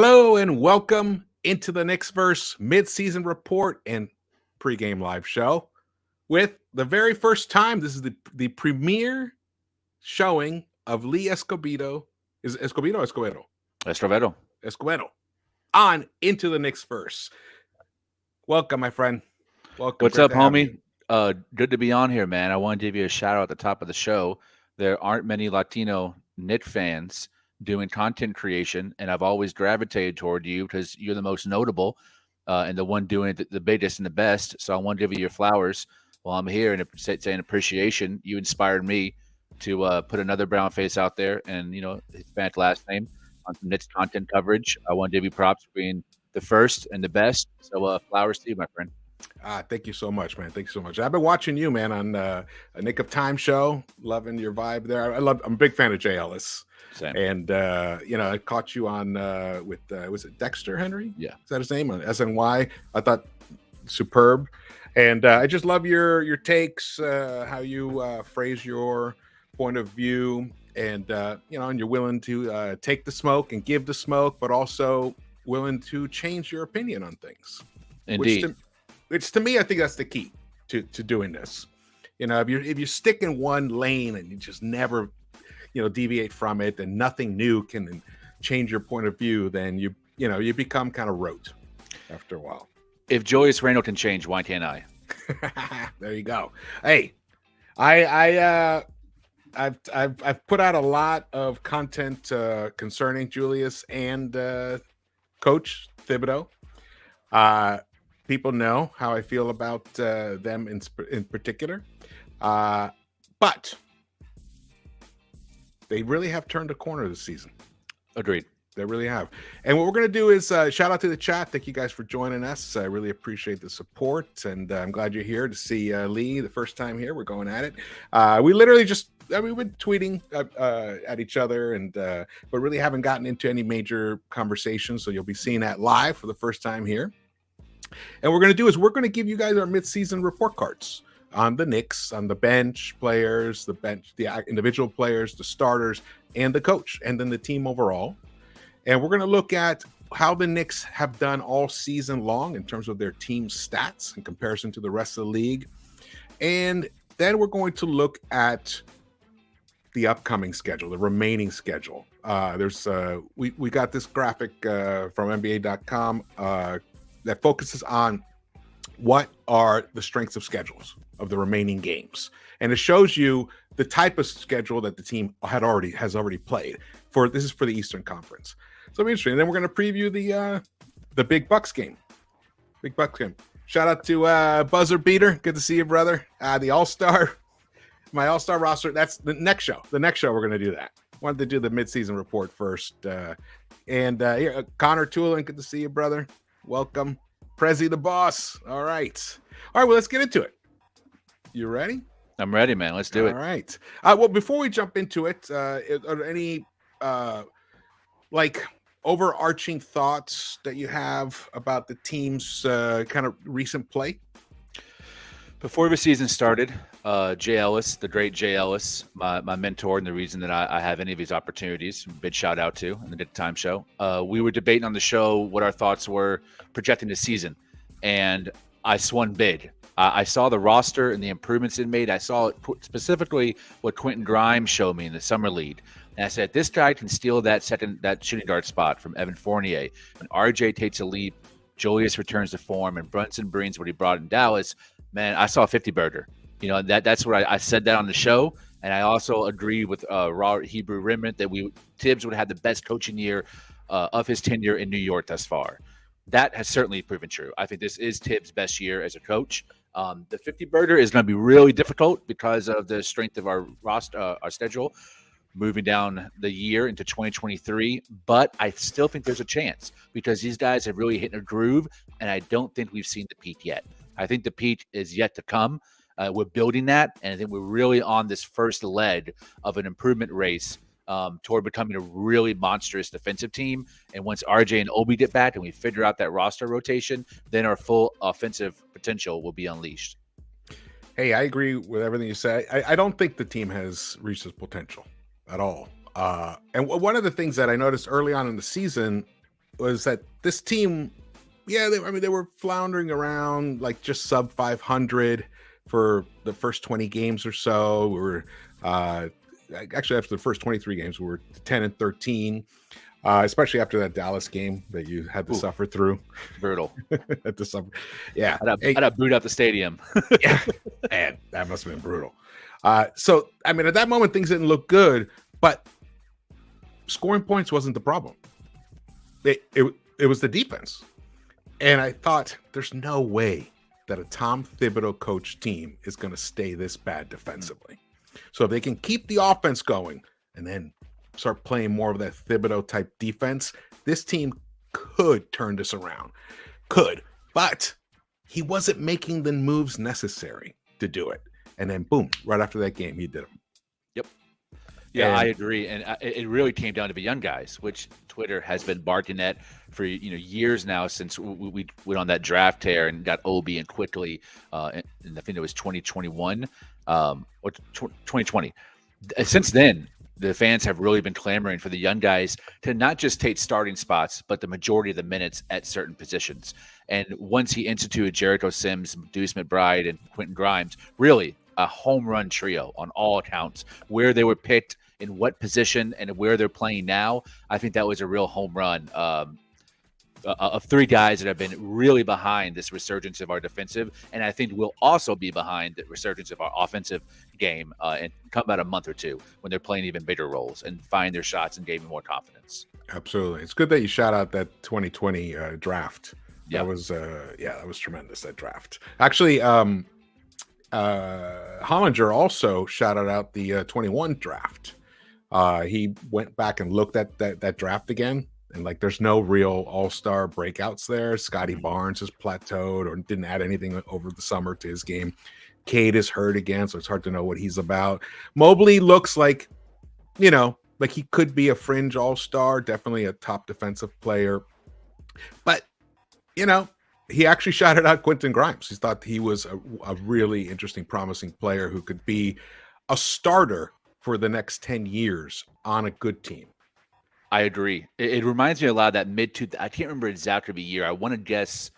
Hello and welcome into the Knicks-Verse mid-season report and pregame live show. With the very first time, this is the premiere showing of Lee Escobedo. Is it Escobedo or Escobedo? Escobedo. Escobedo on Into the Knicks-Verse. Welcome, my friend. Welcome. What's Great up, to have homie? you. Good to be on here, man. I want to give you a shout out at the top of the show. There aren't many Latino Knick fans doing content creation, and I've always gravitated toward you because you're the most notable and the one doing it the biggest and the best. So I want to give you your flowers while I'm here and saying appreciation. You inspired me to put another brown face out there and, Hispanic last name on some Knicks content coverage. I want to give you props for being the first and the best. So flowers to you, my friend. Thank you so much, man. Thank you so much. I've been watching you, man, on a Nick of Time show. Loving your vibe there. I'm a big fan of Jay Ellis. Same. And I caught you on with was it Dexter Henry? Yeah, is that his name on SNY? I thought superb, and I just love your takes, how you phrase your point of view, and and you're willing to take the smoke and give the smoke, but also willing to change your opinion on things. indeed. Which to me, I think that's the key to doing this. If you stick in one lane and you just never deviate from it, and nothing new can change your point of view, then you become kind of rote after a while. If Julius Randle can change, why can't I? There you go. Hey, I've put out a lot of content concerning Julius and Coach Thibodeau. People know how I feel about them in particular, but they really have turned a corner this season. Agreed. They really have. And what we're going to do is shout out to the chat. Thank you guys for joining us. I really appreciate the support, and I'm glad you're here to see Lee the first time here. We're going at it. We literally we've been tweeting at each other, and but really haven't gotten into any major conversations. So you'll be seeing that live for the first time here. And what we're going to do is we're going to give you guys our mid-season report cards on the Knicks, on the bench players, the individual players, the starters, and the coach, and then the team overall. And we're going to look at how the Knicks have done all season long in terms of their team stats in comparison to the rest of the league. And then we're going to look at the upcoming schedule, the remaining schedule. We got this graphic from NBA.com that focuses on what are the strengths of schedules of the remaining games, and it shows you the type of schedule that the team has already played. This is for the Eastern Conference, so it'll be interesting. And then we're going to preview the Big Bucks game. Big Bucks game. Shout out to Buzzer Beater. Good to see you, brother. The All-Star, my All-Star roster. That's the next show. The next show we're going to do that. Wanted to do the mid-season report first. And here, Connor Tulin. Good to see you, brother. Welcome. Prezi the boss. All right. Well, let's get into it. You ready? I'm ready, man. Let's do it. All right. Well, before we jump into it, are there any overarching thoughts that you have about the team's kind of recent play? Before the season started, Jay Ellis, the great Jay Ellis, my mentor, and the reason that I have any of these opportunities, big shout out to in the Nick Time Show. We were debating on the show what our thoughts were projecting the season, and I swung big. I saw the roster and the improvements it made. I saw specifically what Quentin Grimes showed me in the summer league. And I said, this guy can steal that shooting guard spot from Evan Fournier. When RJ takes a leap, Julius returns to form, and Brunson brings what he brought in Dallas. Man, I saw a 50-burger. That's what I said that on the show. And I also agree with Raw Hebrew Remnant that Tibbs would have the best coaching year of his tenure in New York thus far. That has certainly proven true. I think this is Tibbs' best year as a coach. The 50-burger is going to be really difficult because of the strength of our roster, our schedule, moving down the year into 2023. But I still think there's a chance because these guys have really hit a groove, and I don't think we've seen the peak yet. I think the peak is yet to come. We're building that, and I think we're really on this first leg of an improvement race toward becoming a really monstrous defensive team. And once RJ and Obi get back and we figure out that roster rotation, then our full offensive potential will be unleashed. Hey, I agree with everything you say. I don't think the team has reached its potential at all. And one of the things that I noticed early on in the season was that this team, they were floundering around like just sub 500 for the first 20 games or so. We were actually after the first 23 games, we were 10-13. Especially after that Dallas game that you had to suffer through. Brutal. At the summer. Yeah. I'd boot out the stadium. Yeah. Man, that must have been brutal. So, I mean, at that moment, things didn't look good, but scoring points wasn't the problem. It was the defense. And I thought, there's no way that a Tom Thibodeau coach team is going to stay this bad defensively. So if they can keep the offense going and then start playing more of that Thibodeau type defense, this team could turn this around. But he wasn't making the moves necessary to do it. And then boom, right after that game, he did them. Yep. Yeah, I agree. And it really came down to the young guys, which Twitter has been barking at for years now, since we went on that draft tear and got Obi and quickly, and I think it was 2021 or 2020. Since then, the fans have really been clamoring for the young guys to not just take starting spots, but the majority of the minutes at certain positions. And once he instituted Jericho Sims, Deuce McBride, and Quentin Grimes, really a home run trio on all accounts. Where they were picked, in what position, and where they're playing now, I think that was a real home run of three guys that have been really behind this resurgence of our defensive, and I think will also be behind the resurgence of our offensive game and come about a month or two when they're playing even bigger roles and find their shots and gain more confidence. Absolutely. It's good that you shout out that 2020 draft. Yep. That was tremendous, that draft. Actually, Hollinger also shouted out the 21 draft. He went back and looked at that draft again, and like there's no real all-star breakouts there. Scotty Barnes has plateaued or didn't add anything over the summer to his game. Cade is hurt again, so it's hard to know what he's about. Mobley looks like, like he could be a fringe all-star, definitely a top defensive player. But, he actually shouted out Quentin Grimes. He thought he was a really interesting, promising player who could be a starter for the next 10 years on a good team. I agree. It reminds me a lot of that I can't remember exactly the year. I want to guess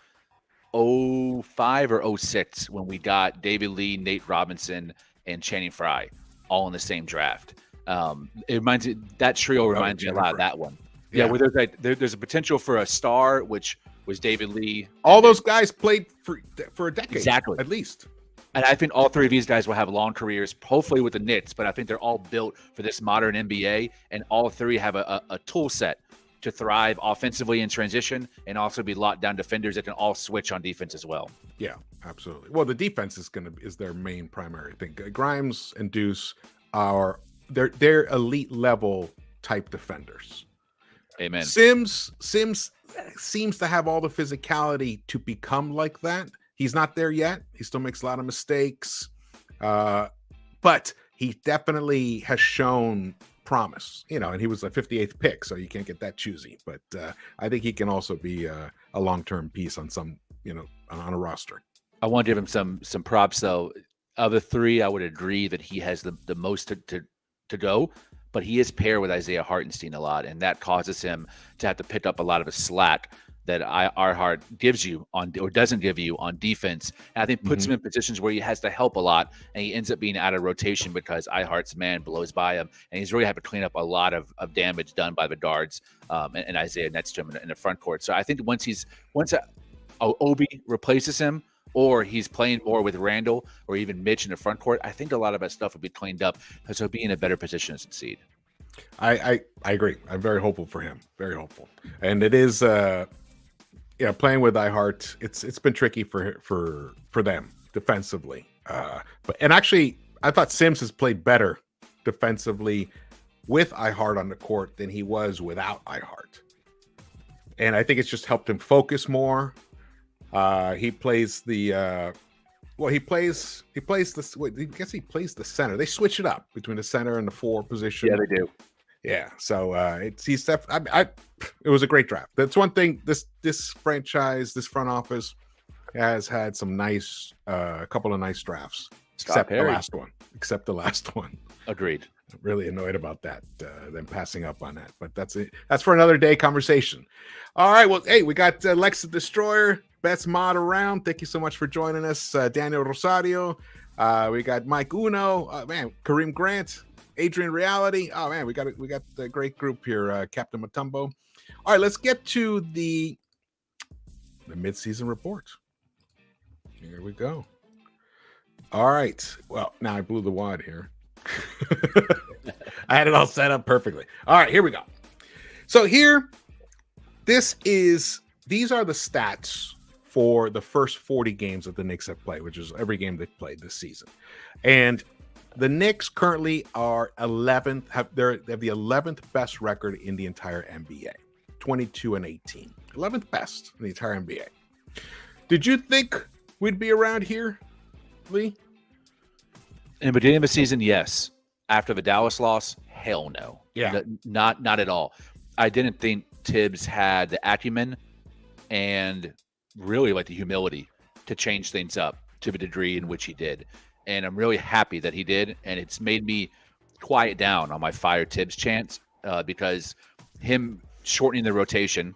05 or 06 when we got David Lee, Nate Robinson, and Channing Frye all in the same draft. That trio reminds me a lot of that one. Yeah, where there's a potential for a star, which was David Lee. All those guys played for a decade, exactly, at least. And I think all three of these guys will have long careers, hopefully with the Knicks, but I think they're all built for this modern NBA, and all three have a tool set to thrive offensively in transition and also be locked down defenders that can all switch on defense as well. Yeah, absolutely. Well, the defense is their main primary thing. Grimes and Deuce they're elite level type defenders. Amen. Sims seems to have all the physicality to become like that. He's not there yet. He still makes a lot of mistakes, but he definitely has shown promise. And he was a 58th pick, so you can't get that choosy. But I think he can also be a long-term piece on some, on a roster. I want to give him some props, though. Of the three, I would agree that he has the most to go. But he is paired with Isaiah Hartenstein a lot, and that causes him to have to pick up a lot of the slack that Hart gives you or doesn't give you on defense. And I think puts him in positions where he has to help a lot, and he ends up being out of rotation because Hart's man blows by him, and he's really had to clean up a lot of damage done by the guards and Isaiah next to him in the front court. So I think once Obi replaces him, or he's playing more with Randall or even Mitch in the front court, I think a lot of that stuff will be cleaned up because he'll be in a better position to succeed. I agree. I'm very hopeful for him. Very hopeful. And it is playing with Hart, it's been tricky for them defensively. But actually I thought Sims has played better defensively with Hart on the court than he was without Hart. And I think it's just helped him focus more. He plays the he plays the center. They switch it up between the center and the 4 position. Yeah, they do. Yeah, so it was a great draft. That's one thing. This franchise, this front office, has had some nice, a couple of nice drafts. Except the last one. Agreed. Really annoyed about that, them passing up on that. But that's it. That's for another day conversation. All right. Well, hey, we got Lex the Destroyer, best mod around. Thank you so much for joining us, Daniel Rosario. We got Mike Uno, man, Kareem Grant, Adrian Reality. Oh man, we got a great group here, Captain Matumbo. All right, let's get to the mid-season report. Here we go. All right. Well, now I blew the wad here. I had it all set up perfectly. All right, here we go. So these are the stats for the first 40 games that the Knicks have played, which is every game they've played this season. And the Knicks currently are 11th, they have the 11th best record in the entire NBA, 22-18. 11th best in the entire NBA. Did you think we'd be around here, Lee? In the beginning of the season, yes. After the Dallas loss, hell no. Yeah. Not at all. I didn't think Tibbs had the acumen and really like the humility to change things up to the degree in which he did. And I'm really happy that he did. And it's made me quiet down on my fire Tibbs chance because him shortening the rotation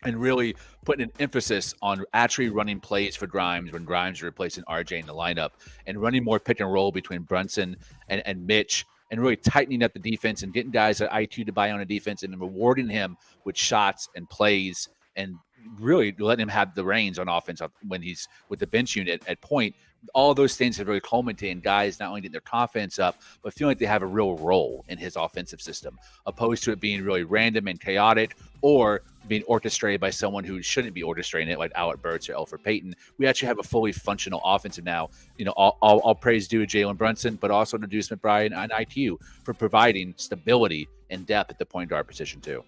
and really putting an emphasis on actually running plays for Grimes when Grimes is replacing RJ in the lineup and running more pick and roll between Brunson and Mitch and really tightening up the defense and getting guys at IQ to buy on a defense and then rewarding him with shots and plays and really letting him have the reins on offense when he's with the bench unit at point. All those things have really culminated in guys not only getting their confidence up, but feeling like they have a real role in his offensive system, opposed to it being really random and chaotic or being orchestrated by someone who shouldn't be orchestrating it, like Alec Burks or Elfrid Payton. We actually have a fully functional offensive now. You know, all praise due to Jalen Brunson, but also to Deuce McBride and IQ for providing stability and depth at the point guard position too.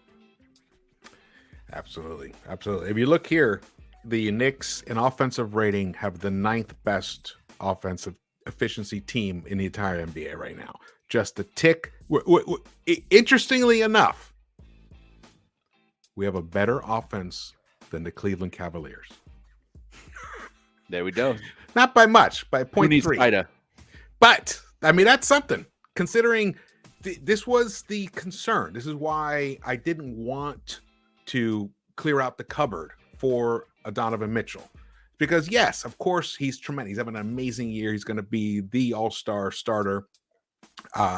Absolutely. If you look here, the Knicks in offensive rating have the 9th best offensive efficiency team in the entire NBA right now. Just a tick. Interestingly enough, we have a better offense than the Cleveland Cavaliers. There we go. Not by much, by 0.3. But, I mean, that's something. Considering this was the concern. This is why I didn't want to clear out the cupboard for a Donovan Mitchell. Because, yes, of course, he's tremendous. He's having an amazing year. He's going to be the all-star starter.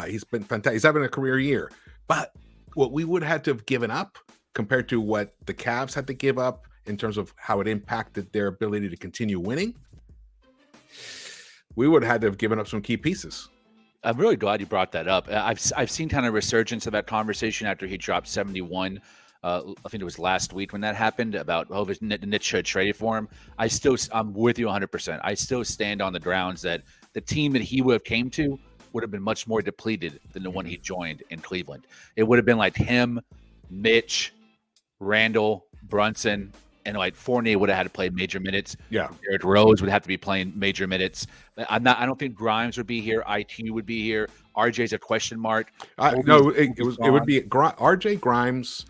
He's been fantastic. He's having a career year. But what we would have had to have given up compared to what the Cavs had to give up in terms of how it impacted their ability to continue winning, we would have had to have given up some key pieces. I'm really glad you brought that up. I've seen kind of a resurgence of that conversation after he dropped 71. I think it was last week when that happened about the Knicks should trade for him. I'm with you 100%. I still stand on the grounds that the team that he would have came to would have been much more depleted than the one he joined in Cleveland. It would have been like him, Mitch, Randall, Brunson, and like Fournier would have had to play major minutes. Yeah, Derrick Rose would have to be playing major minutes. I don't think Grimes would be here. IQ would be here. RJ's a question mark. No, it would be RJ, Grimes,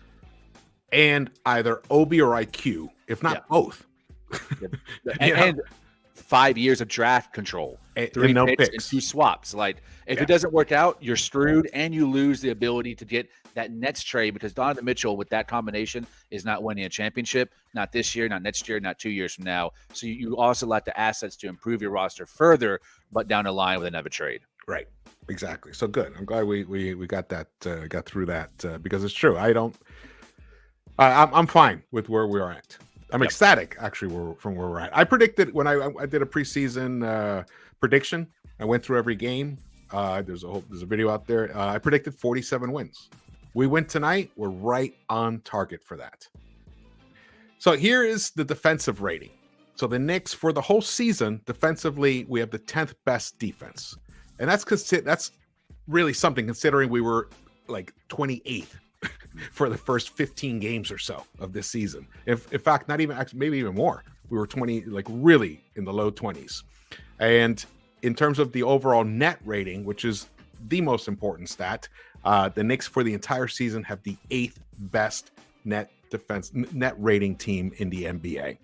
and either Obi or IQ, if not both. And 5 years of draft control, 3 no picks picks. and 2 swaps. Like if it doesn't work out, you're screwed, and you lose the ability to get that Nets trade because Donovan Mitchell with that combination is not winning a championship, not this year, not next year, not 2 years from now. So you also lack the assets to improve your roster further, but down the line with another trade. Right. Exactly. So good. I'm glad we got that, got through that because it's true. I'm fine with where we are at. I'm ecstatic, actually, from where we're at. I predicted when I did a preseason prediction. I went through every game. There's a video out there. I predicted 47 wins. We win tonight. We're right on target for that. So here is the defensive rating. So the Knicks for the whole season, defensively, we have the 10th best defense, and that's really something considering we were like 28th. For the first 15 games or so of this season. In fact, not even, maybe even more. We were 20, like really in the low 20s. And in terms of the overall net rating, which is the most important stat, the Knicks for the entire season have the 8th best net rating team in the NBA.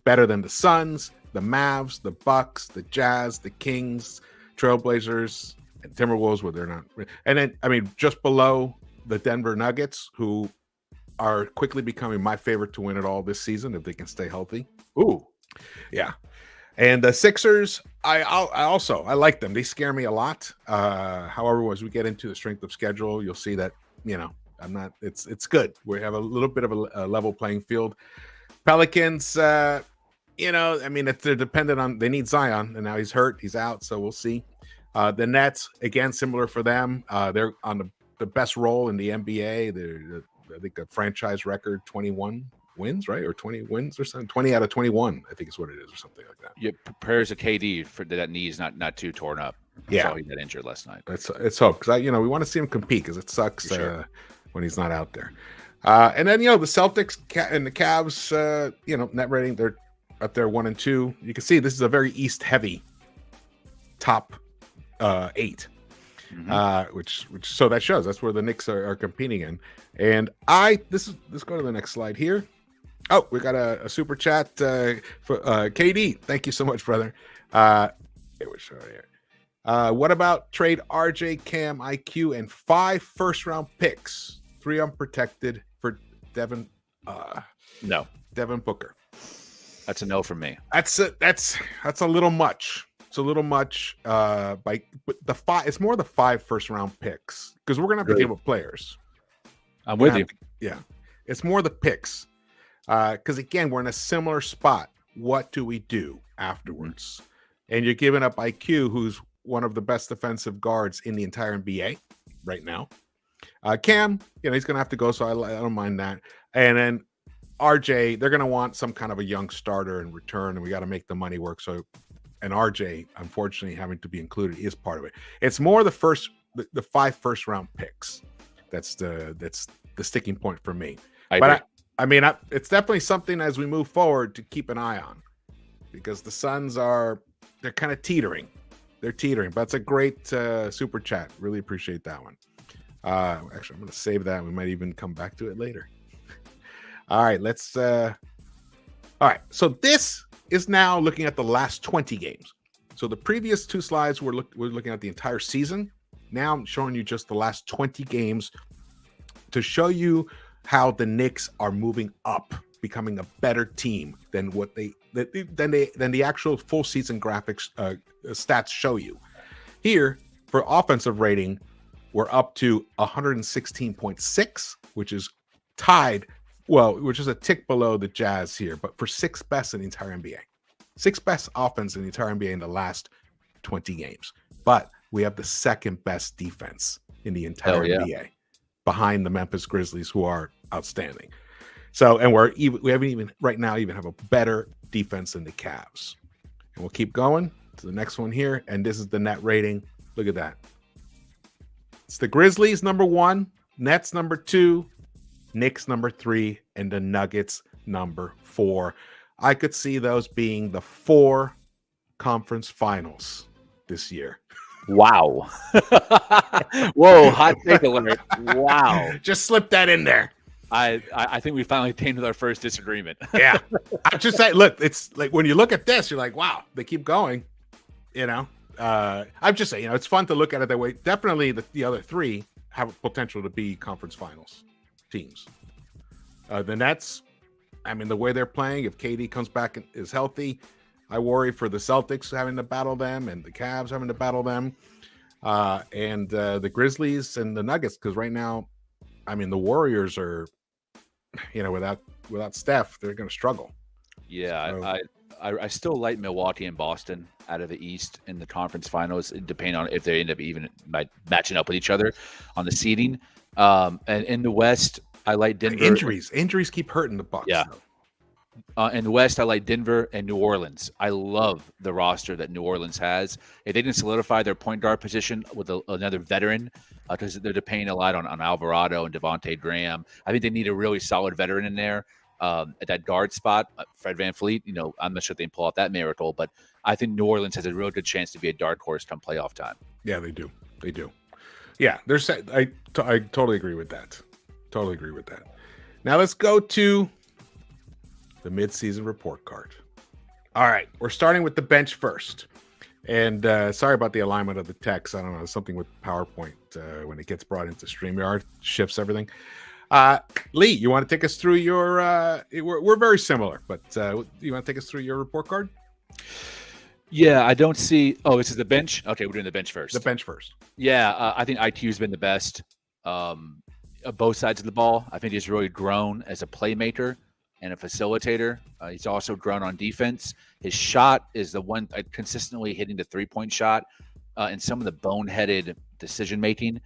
Better than the Suns, the Mavs, the Bucks, the Jazz, the Kings, Trailblazers, Timberwolves, where they're not. And then, I mean, just below the Denver Nuggets, who are quickly becoming my favorite to win it all this season if they can stay healthy. Ooh, yeah. And the Sixers, I like them. They scare me a lot. However, as we get into the strength of schedule, you'll see that I'm not. It's good. We have a little bit of a level playing field. Pelicans, I mean, they're dependent on. They need Zion, and now he's hurt. He's out, so we'll see. The Nets, again, similar for them. They're on the best roll in the NBA. They're I think a franchise record 21 wins, right? Or 20 wins or something. 20 out of 21, I think is what it is, or something like that. Yeah, prayers to KD for that knee's not too torn up. Yeah, he got injured last night. It's hope, because we want to see him compete, because it sucks when he's not out there. And then the Celtics and the Cavs, net rating, they're up there 1 and 2. You can see this is a very East heavy top 8. Which so that shows that's where the Knicks are competing in. And let's go to the next slide here. Oh, we got a super chat for KD. Thank you so much, brother. It was here. What about trade RJ, Cam, IQ, and 5 first-round picks, 3 unprotected for Devin? No, Devin Booker. That's a no from me. That's a little much. It's a little much. But the 5. It's more the 5 first-round picks, because we're gonna have to give up players. I'm with you. Yeah, it's more the picks. Because again, we're in a similar spot. What do we do afterwards? And you're giving up IQ, who's one of the best defensive guards in the entire NBA right now. Cam, he's going to have to go, so I don't mind that. And then RJ, they're going to want some kind of a young starter in return, and we got to make the money work. So, and RJ, unfortunately, having to be included is part of it. It's more the 5 first-round picks. That's the sticking point for me. I mean, it's definitely something as we move forward to keep an eye on, because the Suns they're kind of teetering. They're teetering, but it's a great super chat. Really appreciate that one. Actually, I'm going to save that. We might even come back to it later. All right, all right, so this is now looking at the last 20 games. So the previous 2 slides we're looking at the entire season. Now I'm showing you just the last 20 games to show you how the Knicks are moving up, becoming a better team than the actual full season graphics stats show you. Here, for offensive rating, we're up to 116.6, which is tied, which is a tick below the Jazz here, but for 6th best in the entire NBA. 6th best offense in the entire NBA in the last 20 games. But we have the 2nd best defense in the entire NBA, behind the Memphis Grizzlies, who are outstanding. So, and we haven't even right now even have a better defense than the Cavs. And we'll keep going to the next one here. And this is the net rating. Look at that. It's the Grizzlies number 1, Nets number 2, Knicks number 3, and the Nuggets number 4. I could see those being the 4 conference finals this year. Wow. Whoa, hot take alert. Wow. Just slip that in there. I think we finally came to our first disagreement. Yeah. I'm just saying, look, it's like when you look at this, you're like, wow, they keep going. I'm just saying, it's fun to look at it that way. Definitely the other 3 have potential to be conference finals teams. The Nets, I mean, the way they're playing, if KD comes back and is healthy, I worry for the Celtics having to battle them, and the Cavs having to battle them, and the Grizzlies and the Nuggets, because right now, I mean, the Warriors are, without Steph, they're going to struggle. Yeah, so, I still like Milwaukee and Boston out of the East in the conference finals, depending on if they end up even matching up with each other on the seeding. And in the West, I like Denver. Injuries keep hurting the Bucks. Yeah. In the West, I like Denver and New Orleans. I love the roster that New Orleans has. If they didn't solidify their point guard position with another veteran, because they're depending a lot on Alvarado and Devontae Graham, I think they need a really solid veteran in there at that guard spot. Fred VanVleet, I'm not sure if they can pull off that miracle, but I think New Orleans has a real good chance to be a dark horse come playoff time. Yeah, they do. They do. Yeah, I totally agree with that. Totally agree with that. Now let's go to the midseason report card. All right, we're starting with the bench first. And sorry about the alignment of the text. I don't know, something with PowerPoint when it gets brought into StreamYard shifts everything. Lee, you want to take us through your? We're very similar, but you want to take us through your report card? Yeah, I don't see. Oh, this is the bench. Okay, we're doing the bench first. The bench first. Yeah, I think IQ's been the best. Both sides of the ball. I think he's really grown as a playmaker and a facilitator. He's also grown on defense. His shot is the one consistently hitting the three-point shot, and some of the boneheaded decision making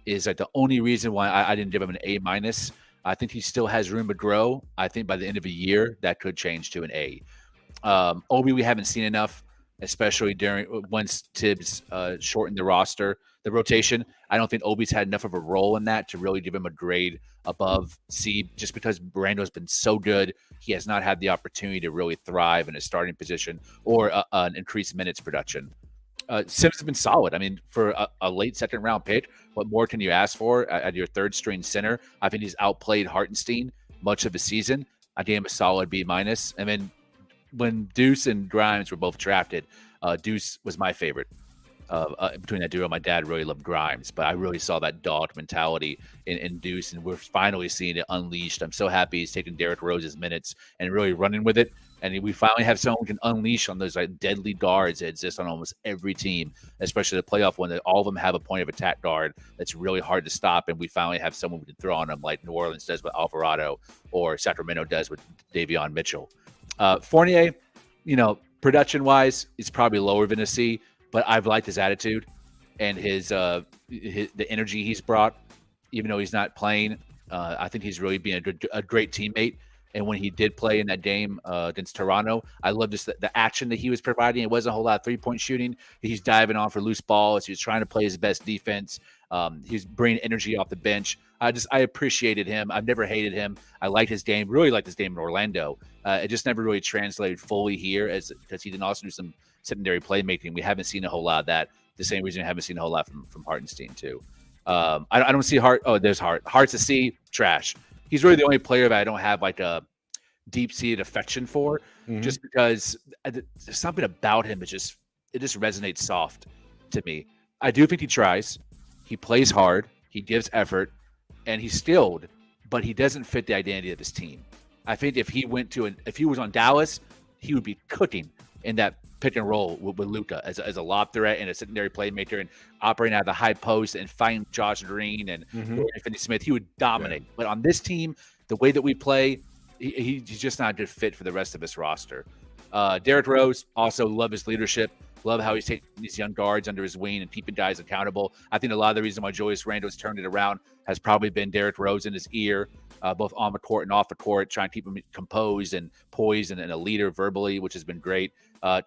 is like the only reason why I didn't give him an A minus. I think he still has room to grow. I think by the end of a year that could change to an A. Obi, we haven't seen enough, especially once Tibbs shortened the rotation. I don't think Obi's had enough of a role in that to really give him a grade above C, just because Brando's been so good. He has not had the opportunity to really thrive in a starting position or an increased minutes production. Sims has been solid. I mean, for a late second round pick, what more can you ask for at your third string center? I think he's outplayed Hartenstein much of the season. I gave him a solid B minus. And then when Deuce and Grimes were both drafted, Deuce was my favorite. Between that duo, my dad really loved Grimes, but I really saw that dog mentality in Deuce, and we're finally seeing it unleashed. I'm so happy he's taking Derrick Rose's minutes and really running with it. And we finally have someone who can unleash on those like deadly guards that exist on almost every team, especially the playoff one, that all of them have a point of attack guard that's really hard to stop. And we finally have someone we can throw on them like New Orleans does with Alvarado or Sacramento does with Davion Mitchell. Fournier, production-wise, is probably lower than a C, but I've liked his attitude and the energy he's brought, even though he's not playing. I think he's really been a great teammate. And when he did play in that game against Toronto, I loved just the action that he was providing. It wasn't a whole lot of three-point shooting. He's diving on for loose balls. He was trying to play his best defense. He's bringing energy off the bench. I appreciated him. I've never hated him. I liked his game. Really liked his game in Orlando. It just never really translated fully here because he didn't also do some secondary playmaking. We haven't seen a whole lot of that. The same reason we haven't seen a whole lot from Hartenstein too. I don't see Hart. Oh, there's Hart. Hart's a C. Trash. He's really the only player that I don't have like a deep-seated affection for, just because there's something about him. It just resonates soft to me. I do think he tries. He plays hard. He gives effort, and he's skilled, but he doesn't fit the identity of his team. I think if he was on Dallas, he would be cooking in that pick and roll with Luka as a lob threat and a secondary playmaker and operating out of the high post and find Josh Green and Finney Smith. He would dominate. Yeah. But on this team, the way that we play, he's just not a good fit for the rest of this roster. Derrick Rose, also love his leadership. Love how he's taking these young guards under his wing and keeping guys accountable. I think a lot of the reason why Julius Randle's turned it around has probably been Derrick Rose in his ear, both on the court and off the court, trying to keep him composed and poised and a leader verbally, which has been great.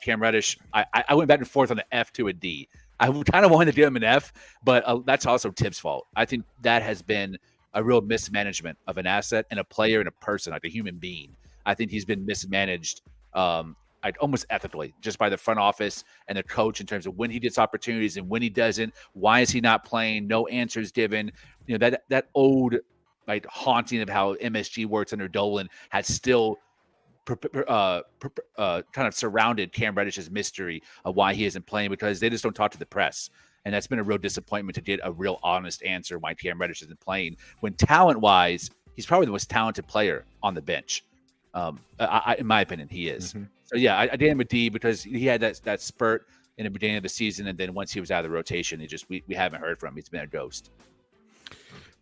Cam Reddish, I went back and forth on the F to a D. I kind of wanted to give him an F, but that's also Tibbs' fault. I think that has been a real mismanagement of an asset and a player and a person, like a human being. I think he's been mismanaged almost ethically, just by the front office and the coach in terms of when he gets opportunities and when he doesn't. Why is he not playing? No answers given. That old haunting of how MSG works under Dolan has still kind of surrounded Cam Reddish's mystery of why he isn't playing, because they just don't talk to the press. And that's been a real disappointment to get a real honest answer why Cam Reddish isn't playing, when talent-wise, he's probably the most talented player on the bench. In my opinion, he is. So, yeah, I gave him a D because he had that spurt in the beginning of the season, and then once he was out of the rotation, we haven't heard from him. He's been a ghost.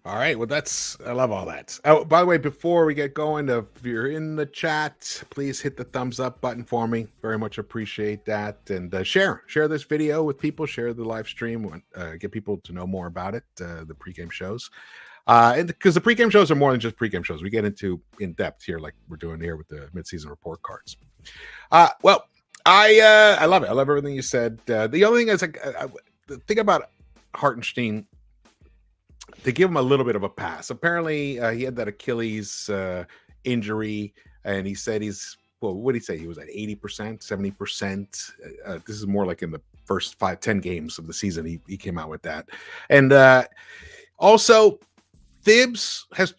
All right. Well, I love all that. Oh, by the way, before we get going, if you're in the chat, please hit the thumbs up button for me. Very much appreciate that. And share this video with people. Share the live stream. Get people to know more about it, the pregame shows. And because the pregame shows are more than just pregame shows. We get into in depth here, like we're doing here with the midseason report cards. Well, I love it. I love everything you said. The only thing is, the thing about Hartenstein, to give him a little bit of a pass. Apparently, he had that Achilles injury, and he said what did he say? He was at 80%, 70%. This is more like in the first 5-10 games of the season. He came out with that, and also Thibs has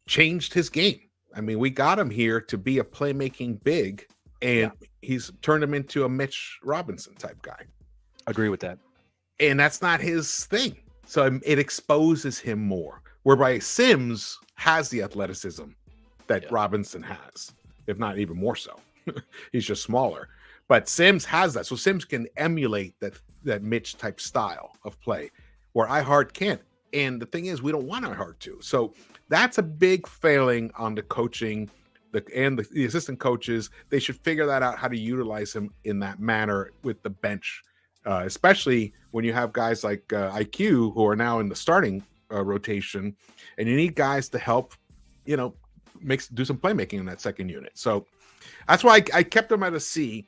changed his game. I mean, we got him here to be a playmaking big and he's turned him into a Mitch Robinson type guy. Agree with that. And that's not his thing. So it exposes him more. Whereby Sims has the athleticism that Robinson has, if not even more so. He's just smaller. But Sims has that. So Sims can emulate that Mitch type style of play where iHeart can't. And the thing is, we don't want iHeart to. So that's a big failing on the coaching and the assistant coaches. They should figure that out, how to utilize him in that manner with the bench, especially when you have guys like IQ who are now in the starting rotation, and you need guys to help, do some playmaking in that second unit. So that's why I kept him at a C,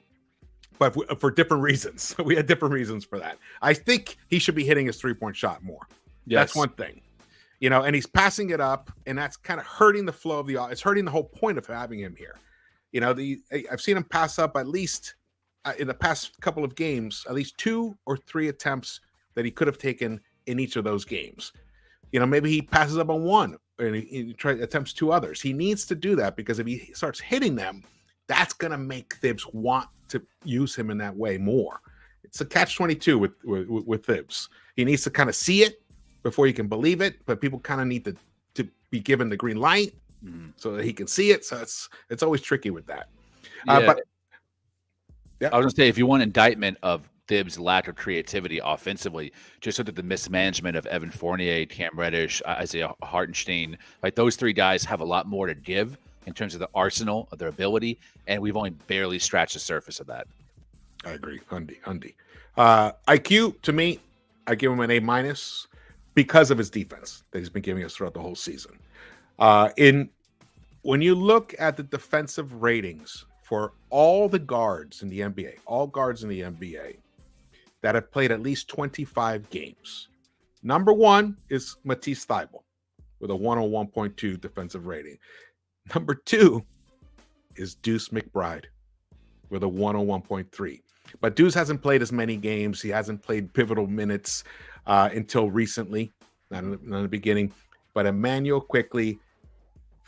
but for different reasons. We had different reasons for that. I think he should be hitting his 3-point shot more. Yes. That's one thing, and he's passing it up, and that's kind of hurting the flow of it's hurting the whole point of having him here. I've seen him pass up at least in the past couple of games, at least 2 or 3 attempts that he could have taken in each of those games. Maybe he passes up on one and he attempts 2 others. He needs to do that, because if he starts hitting them, that's going to make Thibs want to use him in that way more. It's a catch-22 with Thibs. He needs to kind of see it before he can believe it, but people kind of need to be given the green light so that he can see it. So it's always tricky with that. I was going to say, if you want indictment of Thibs' lack of creativity offensively, just look at the mismanagement of Evan Fournier, Cam Reddish, Isaiah Hartenstein. Like, those 3 guys have a lot more to give in terms of the arsenal of their ability, and we've only barely scratched the surface of that. I agree. Hundy. IQ, to me, I give him an A- because of his defense that he's been giving us throughout the whole season. When you look at the defensive ratings for all the guards in the NBA, that have played at least 25 games, number 1 is Matisse Thybulle with a 101.2 defensive rating. Number 2 is Deuce McBride with a 101.3. But Deuce hasn't played as many games. He hasn't played pivotal minutes until recently, not in the beginning. But Emmanuel Quickley,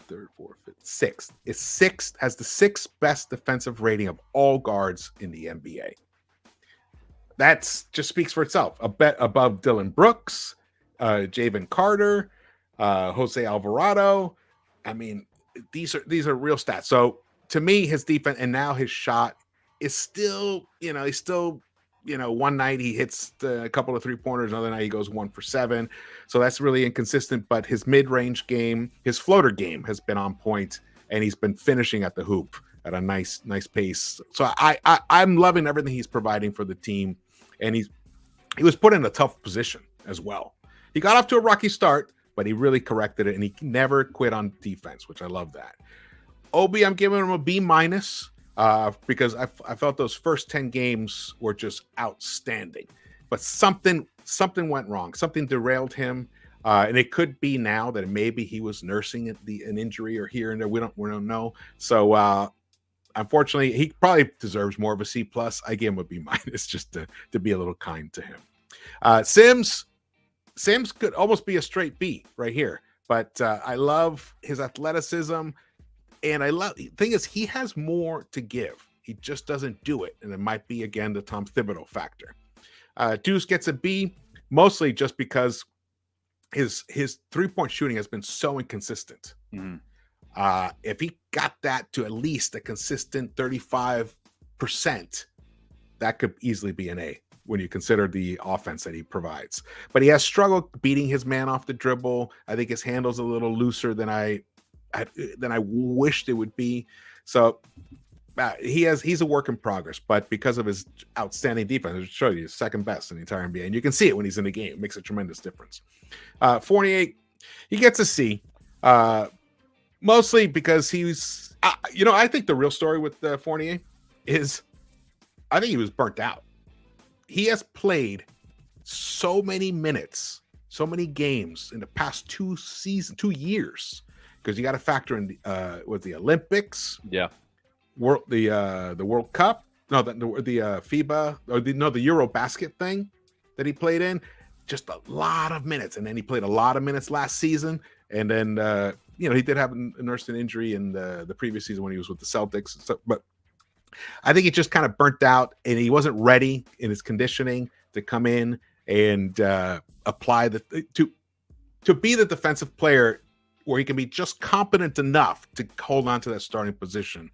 3rd, 4th, 5th, 6th, has the 6th best defensive rating of all guards in the NBA. That just speaks for itself. A bet above Dylan Brooks, Javen Carter, Jose Alvarado. I mean, these are real stats. So to me, his defense and now his shot is still, he's still, one night he hits a couple of 3-pointers, another night he goes 1 for 7. So that's really inconsistent. But his mid-range game, his floater game has been on point, and he's been finishing at the hoop at a nice pace. So I'm loving everything he's providing for the team, and he was put in a tough position as well. He got off to a rocky start, but he really corrected it, and he never quit on defense, which I love that. Obi, I'm giving him a B-, because I felt those first 10 games were just outstanding. But something went wrong. Something derailed him, and it could be now that maybe he was nursing an injury or here and there. We don't know. So unfortunately, he probably deserves more of a C+. I gave him a B- just to be a little kind to him. Sims could almost be a straight B right here, but I love his athleticism, and the thing is, he has more to give. He just doesn't do it, and it might be, again, the Tom Thibodeau factor. Deuce gets a B, mostly just because his 3-point shooting has been so inconsistent. If he got that to at least a consistent 35%, that could easily be an A when you consider the offense that he provides. But he has struggled beating his man off the dribble. I think his handle's a little looser than I wished it would be. So he's a work in progress, but because of his outstanding defense, I'll show you, he's second best in the entire NBA, and you can see it when he's in the game. It makes a tremendous difference. Fournier, he gets a C, mostly because he's, I think the real story with Fournier is, I think he was burnt out. He has played so many minutes, so many games in the past 2 years, because you got to factor in with the Olympics, the World Cup, the FIBA, or the Euro basket thing that he played in, just a lot of minutes, and then he played a lot of minutes last season, and then he did have nursed an injury in the previous season when he was with the Celtics, but I think he just kind of burnt out, and he wasn't ready in his conditioning to come in and apply to be the defensive player where he can be just competent enough to hold on to that starting position.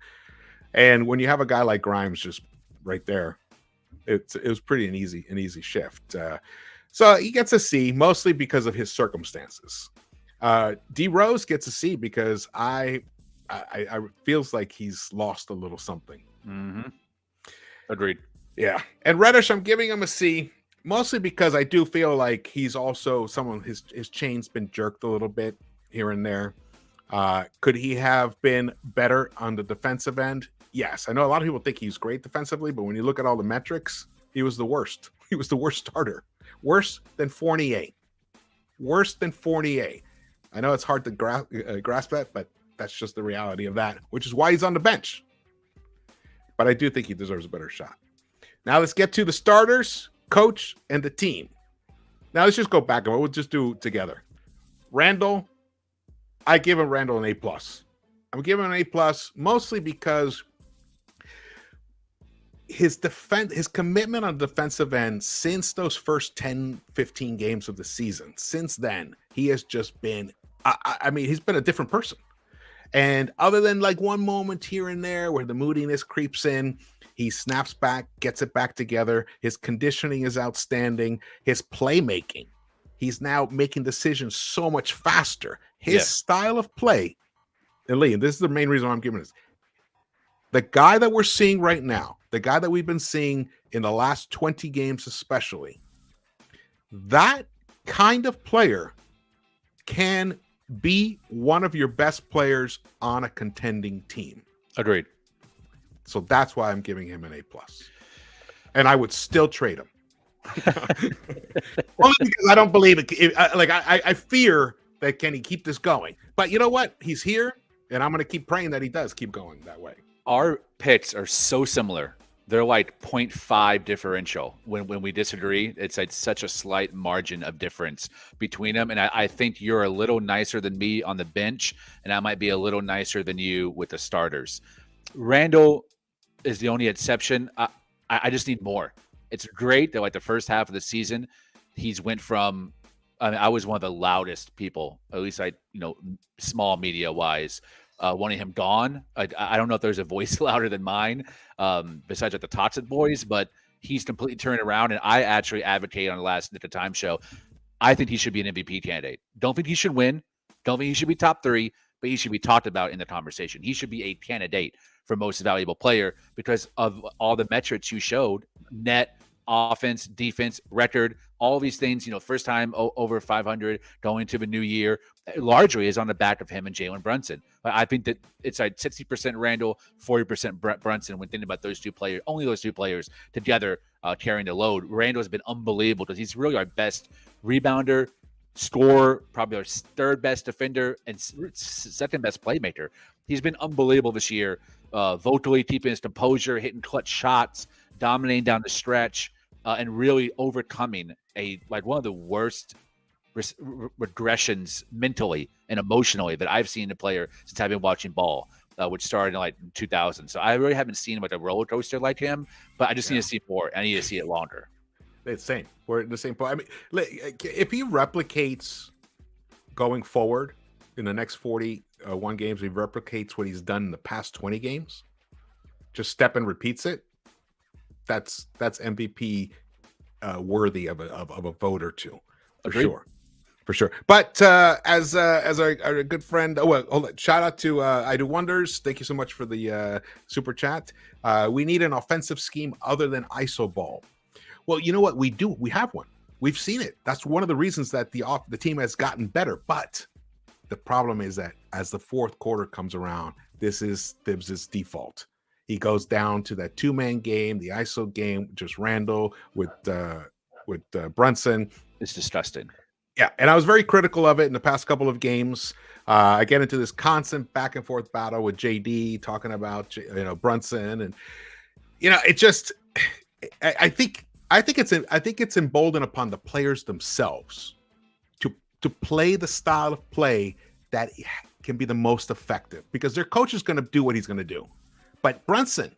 And when you have a guy like Grimes just right there, it was pretty an easy shift. So he gets a C mostly because of his circumstances. D Rose gets a C because I feels like he's lost a little something. Mm-hmm. Agreed. Yeah. And Reddish, I'm giving him a C, mostly because I do feel like he's also someone, his chain's been jerked a little bit here and there. Could he have been better on the defensive end? Yes. I know a lot of people think he's great defensively, but when you look at all the metrics, he was the worst. He was the worst starter. Worse than Fournier. Worse than Fournier. I know it's hard to grasp that, but that's just the reality of that, which is why he's on the bench. But I do think he deserves a better shot. Now let's get to the starters, coach, and the team. Now let's just go back and we'll just do it together. Randall, I give him Randall an A+. I'm giving him an A+, mostly because his commitment on the defensive end since those first 10, 15 games of the season, since then, he has just been, I mean, he's been a different person. And other than like one moment here and there where the moodiness creeps in, he snaps back, gets it back together. His conditioning is outstanding. His playmaking, he's now making decisions so much faster. His style of play, and Lee, and this is the main reason why I'm giving this. The guy that we're seeing right now, the guy that we've been seeing in the last 20 games especially, that kind of player can be one of your best players on a contending team. Agreed. So that's why I'm giving him an A+. And I would still trade him. Only because I don't believe it. I fear that can he keep this going. But you know what? He's here, and I'm going to keep praying that he does keep going that way. Our picks are so similar. They're like 0.5 differential. When we disagree, it's like such a slight margin of difference between them. And I think you're a little nicer than me on the bench, and I might be a little nicer than you with the starters. Randall is the only exception. I just need more. It's great that like the first half of the season, he's went from, I was one of the loudest people, at least small media wise, wanting him gone. I don't know if there's a voice louder than mine, besides like the Toxic Boys, but he's completely turned around. And I actually advocate on the last Nick of Time show. I think he should be an MVP candidate. Don't think he should win. Don't think he should be top 3, but he should be talked about in the conversation. He should be a candidate for most valuable player because of all the metrics you showed: net, offense, defense, record, all these things. First time over 500 going into the new year, largely is on the back of him and Jalen Brunson. I think that it's like 60% Randall, 40% Brunson when thinking about those two players, only those two players together carrying the load. Randall has been unbelievable because he's really our best rebounder, scorer, probably our third best defender, and second best playmaker. He's been unbelievable this year, vocally keeping his composure, hitting clutch shots, dominating down the stretch, and really overcoming one of the worst regressions mentally and emotionally that I've seen in a player since I've been watching ball, which started in like 2000. So I really haven't seen like a roller coaster like him, but I just need to see more. I need to see it longer. It's same. We're at the same point. I mean, if he replicates going forward in the next 41 games, he replicates what he's done in the past 20 games, just step and repeats it. That's MVP worthy of a vote or two, for sure. But as our good friend, hold on. Shout out to I Do Wonders. Thank you so much for the super chat. We need an offensive scheme other than iso ball. Well, you know what? We do. We have one. We've seen it. That's one of the reasons that the team has gotten better. But the problem is that as the fourth quarter comes around, this is Thibs' default. He goes down to that 2-man game, the ISO game, just Randall with Brunson. It's disgusting. Yeah, and I was very critical of it in the past couple of games. I get into this constant back and forth battle with JD talking about Brunson, and it just I think it's emboldened upon the players themselves to play the style of play that can be the most effective because their coach is going to do what he's going to do. But Brunson,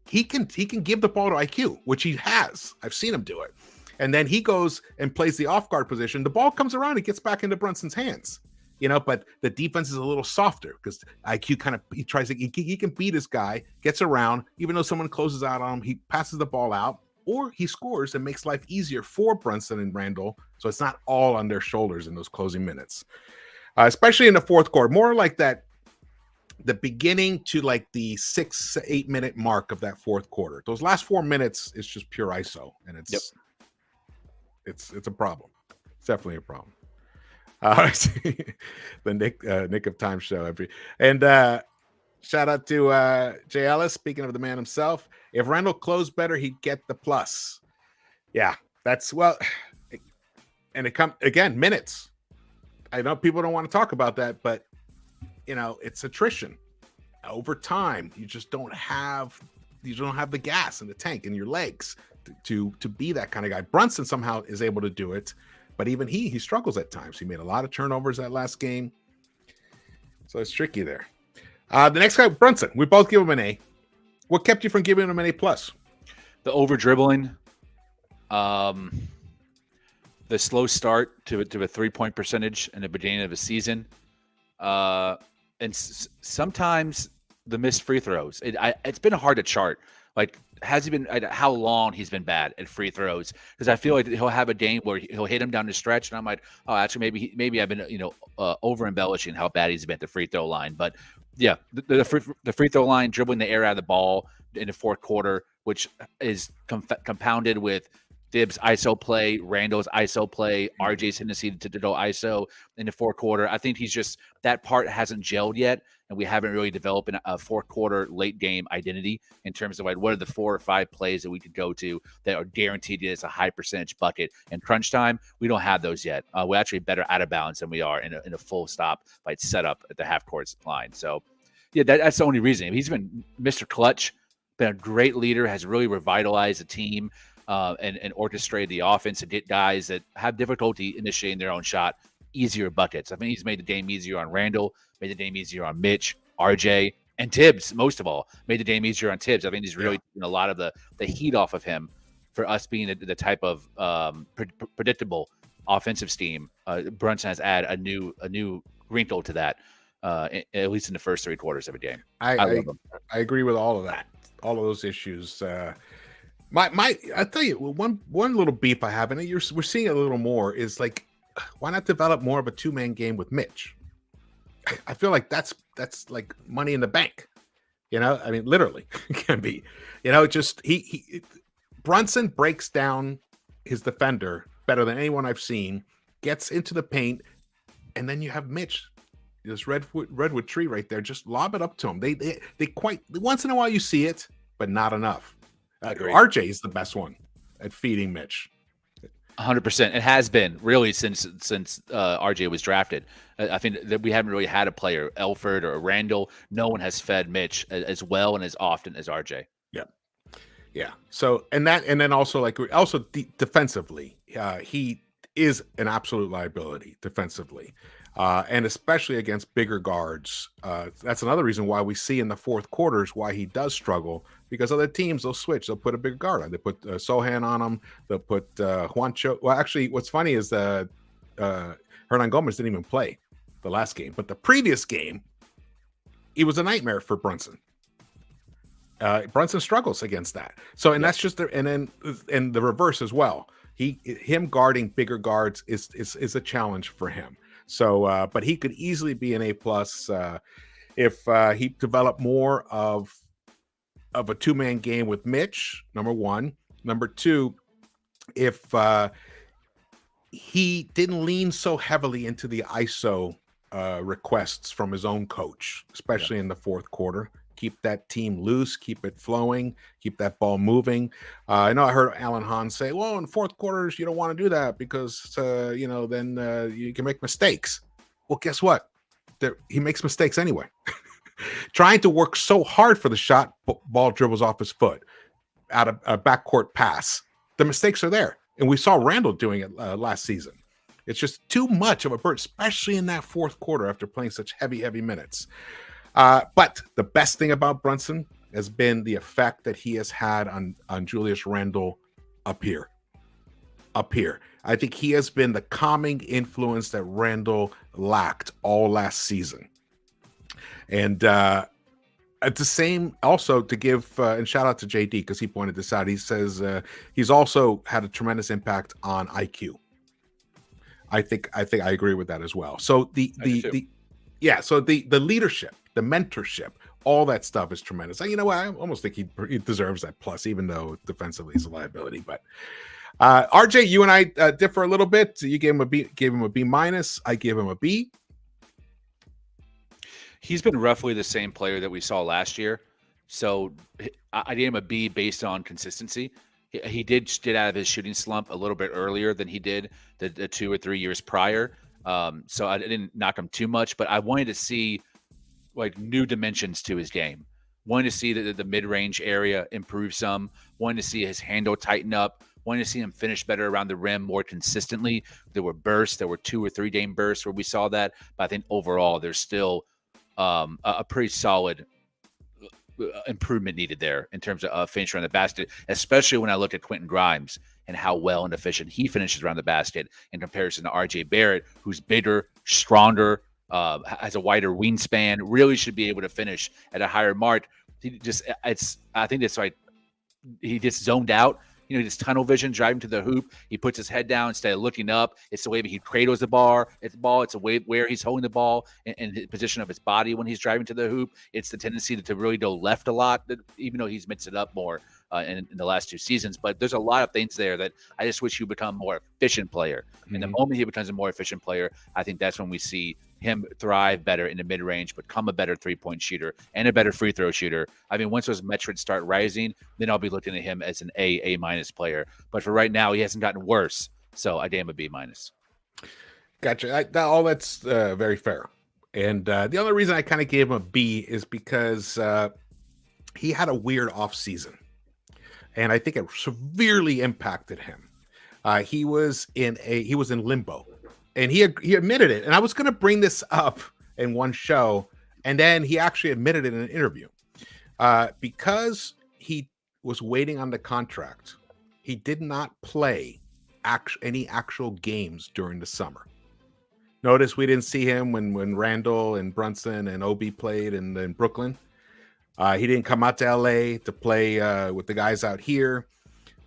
he can give the ball to IQ, which he has. I've seen him do it. And then he goes and plays the off guard position. The ball comes around, it gets back into Brunson's hands. But the defense is a little softer because IQ he tries to, he can beat his guy, gets around, even though someone closes out on him, he passes the ball out, or he scores and makes life easier for Brunson and Randall. So it's not all on their shoulders in those closing minutes, especially in the fourth quarter, more like that, the beginning to like the 6-8 minute mark of that fourth quarter. Those last 4 minutes is just pure ISO, and it's a problem. It's definitely a problem. The Nick of Time show. And shout out to Jay Ellis. Speaking of the man himself, if Randall closed better, he'd get the plus. Yeah, that's and it comes again, minutes. I know people don't want to talk about that, but it's attrition. Over time, you just don't have the gas in the tank in your legs to be that kind of guy. Brunson somehow is able to do it. But even he struggles at times. He made a lot of turnovers that last game. So it's tricky there. The next guy, Brunson. We both give him an A. What kept you from giving him an A+? The over-dribbling. The slow start to a 3-point percentage in the beginning of the season. And sometimes the missed free throws. It's been hard to chart. Like, has he been how long he's been bad at free throws? Because I feel like he'll have a game where he'll hit him down the stretch, and I'm like, oh, actually, maybe I've been over embellishing how bad he's been at the free throw line. But yeah, the free throw line, dribbling the air out of the ball in the fourth quarter, which is compounded with Thibs' ISO play, Randall's ISO play, RJ's tendency to go ISO in the fourth quarter. I think that part hasn't gelled yet, and we haven't really developed a fourth quarter late game identity in terms of like what are the 4 or 5 plays that we could go to that are guaranteed as a high percentage bucket in crunch time. We don't have those yet. We're actually better out of balance than we are in a full stop like setup at the half court line. So yeah, that's the only reason. He's been Mr. Clutch, been a great leader, has really revitalized the team. And orchestrate the offense and get guys that have difficulty initiating their own shot easier buckets. I think he's made the game easier on Randall, made the game easier on Mitch, RJ, and Thibs, most of all, made the game easier on Thibs. I think he's really taken a lot of the heat off of him for us being the type of predictable offensive scheme. Brunson has added a new wrinkle to that, at least in the first 3 quarters of a game. I agree with all of that, all of those issues. I tell you, one little beef I have, and we're seeing it a little more, is like, why not develop more of a 2-man game with Mitch? I feel like that's like money in the bank. I mean, literally, it can be. Just Brunson breaks down his defender better than anyone I've seen, gets into the paint, and then you have Mitch, this redwood tree right there, just lob it up to him. They quite once in a while you see it, but not enough. RJ is the best one at feeding Mitch. 100%. It has been really since RJ was drafted. I think that we haven't really had a player, Elford or Randall. No one has fed Mitch as well and as often as RJ. Yeah. So and then also defensively, he is an absolute liability defensively. And especially against bigger guards. That's another reason why we see in the fourth quarters why he does struggle, because other teams, they'll switch. They'll put a bigger guard on. They put Sohan on him. They'll put Juancho. Well, actually, what's funny is Hernan Gomez didn't even play the last game. But the previous game, he was a nightmare for Brunson. Brunson struggles against that. So, and that's just and the reverse as well. Him guarding bigger guards is a challenge for him. So, but he could easily be an A+ if he developed more of a 2-man game with Mitch. Number one. Number two, if he didn't lean so heavily into the ISO requests from his own coach, especially in the fourth quarter. Keep that team loose, keep it flowing, keep that ball moving. I know I heard Alan Hahn say, well, in fourth quarters, you don't want to do that because, then you can make mistakes. Well, guess what? He makes mistakes anyway. Trying to work so hard for the shot, ball dribbles off his foot out of a backcourt pass. The mistakes are there. And we saw Randall doing it last season. It's just too much of a burden, especially in that fourth quarter after playing such heavy minutes. But the best thing about Brunson, has been the effect that he has had on Julius Randle up here. I think he has been the calming influence that Randle lacked all last season. And it's the same also to give and shout out to JD because he pointed this out. He says he's also had a tremendous impact on IQ. I think I agree with that as well. So the leadership, the mentorship, all that stuff is tremendous. You know what? I almost think he deserves that plus, even though defensively he's a liability. But RJ, you and I differ a little bit. You gave him a B minus. I gave him a B. He's been roughly the same player that we saw last year. So I gave him a B based on consistency. He did get out of his shooting slump a little bit earlier than he did the 2 or 3 years prior. So I didn't knock him too much, but I wanted to see like new dimensions to his game. Wanted to see the mid-range area improve some. Wanted to see his handle tighten up. Wanted to see him finish better around the rim more consistently. There were bursts. There were 2 or 3 game bursts where we saw that. But I think overall there's still a pretty solid improvement needed there in terms of finishing around the basket, especially when I looked at Quentin Grimes and how well and efficient he finishes around the basket in comparison to RJ Barrett, who's bigger, stronger, has a wider wingspan, really should be able to finish at a higher mark. I think it's like he just zoned out. He just tunnel vision, driving to the hoop. He puts his head down instead of looking up. It's the way he cradles the ball. It's the way where he's holding the ball and the position of his body when he's driving to the hoop. It's the tendency to really go left a lot, even though he's mixed it up more in the last 2 seasons. But there's a lot of things there that I just wish he would become a more efficient player. Mm-hmm. And the moment he becomes a more efficient player, I think that's when we see him thrive better in the mid-range, become a better three-point shooter and a better free throw shooter. I mean, once those metrics start rising, then I'll be looking at him as an A minus player. But for right now, he hasn't gotten worse. So I gave him a B minus. Gotcha. That's very fair. And the only reason I kind of gave him a B is because he had a weird off season. And I think it severely impacted him. He was in limbo. And he admitted it. And I was going to bring this up in one show. And then he actually admitted it in an interview. Because he was waiting on the contract, he did not play any actual games during the summer. Notice we didn't see him when Randall and Brunson and Obi played in Brooklyn. He didn't come out to LA to play with the guys out here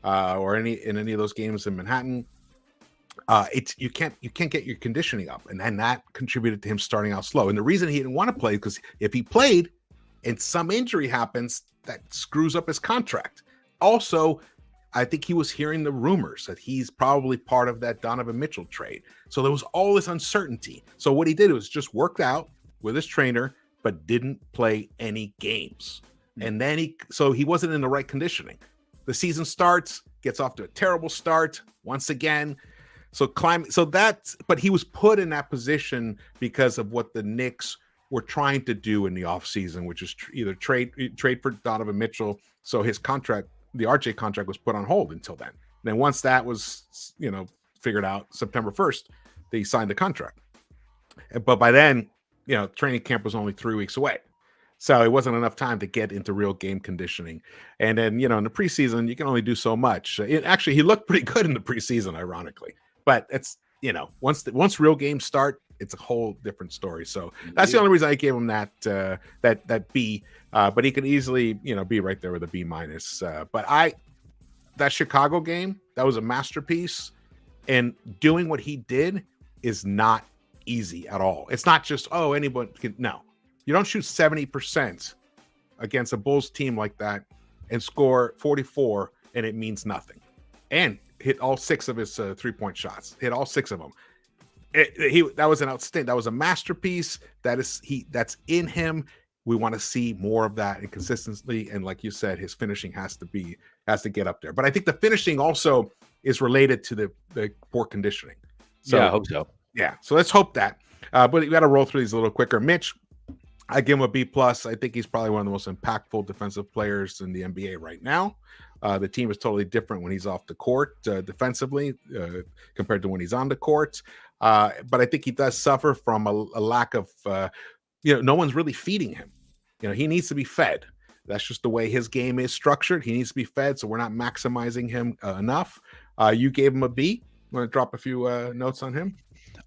or in any of those games in Manhattan. You can't get your conditioning up, and that contributed to him starting out slow. And the reason he didn't want to play because if he played and some injury happens, that screws up his contract. Also, I think he was hearing the rumors that he's probably part of that Donovan Mitchell trade. So there was all this uncertainty. So what he did was just worked out with his trainer, but didn't play any games. And then he wasn't in the right conditioning. The season starts, gets off to a terrible start once again. But he was put in that position because of what the Knicks were trying to do in the offseason, which is either trade for Donovan Mitchell. So his contract, the RJ contract, was put on hold until then. And then once that was, figured out, September 1st, they signed the contract. But by then, training camp was only 3 weeks away. So it wasn't enough time to get into real game conditioning. And then, in the preseason, you can only do so much. Actually, he looked pretty good in the preseason, ironically. But it's, once real games start, it's a whole different story. So that's the only reason I gave him that B. But he could easily, be right there with a B minus. But that Chicago game, that was a masterpiece. And doing what he did is not easy at all. It's not just, anyone can. No, you don't shoot 70% against a Bulls team like that and score 44 and it means nothing. And hit all 6 of his 3-point shots. Hit all 6 of them. That was an outstanding. That was a masterpiece. That's in him. We want to see more of that and consistently. And like you said, his finishing has to get up there. But I think the finishing also is related to the poor conditioning. So, yeah, I hope so. Yeah. So let's hope that. But you got to roll through these a little quicker. Mitch, I give him a B plus. I think he's probably one of the most impactful defensive players in the NBA right now. The team is totally different when he's off the court defensively compared to when he's on the court. But I think he does suffer from a lack of, no one's really feeding him. He needs to be fed. That's just the way his game is structured. He needs to be fed, so we're not maximizing him enough. You gave him a B. Want to drop a few notes on him?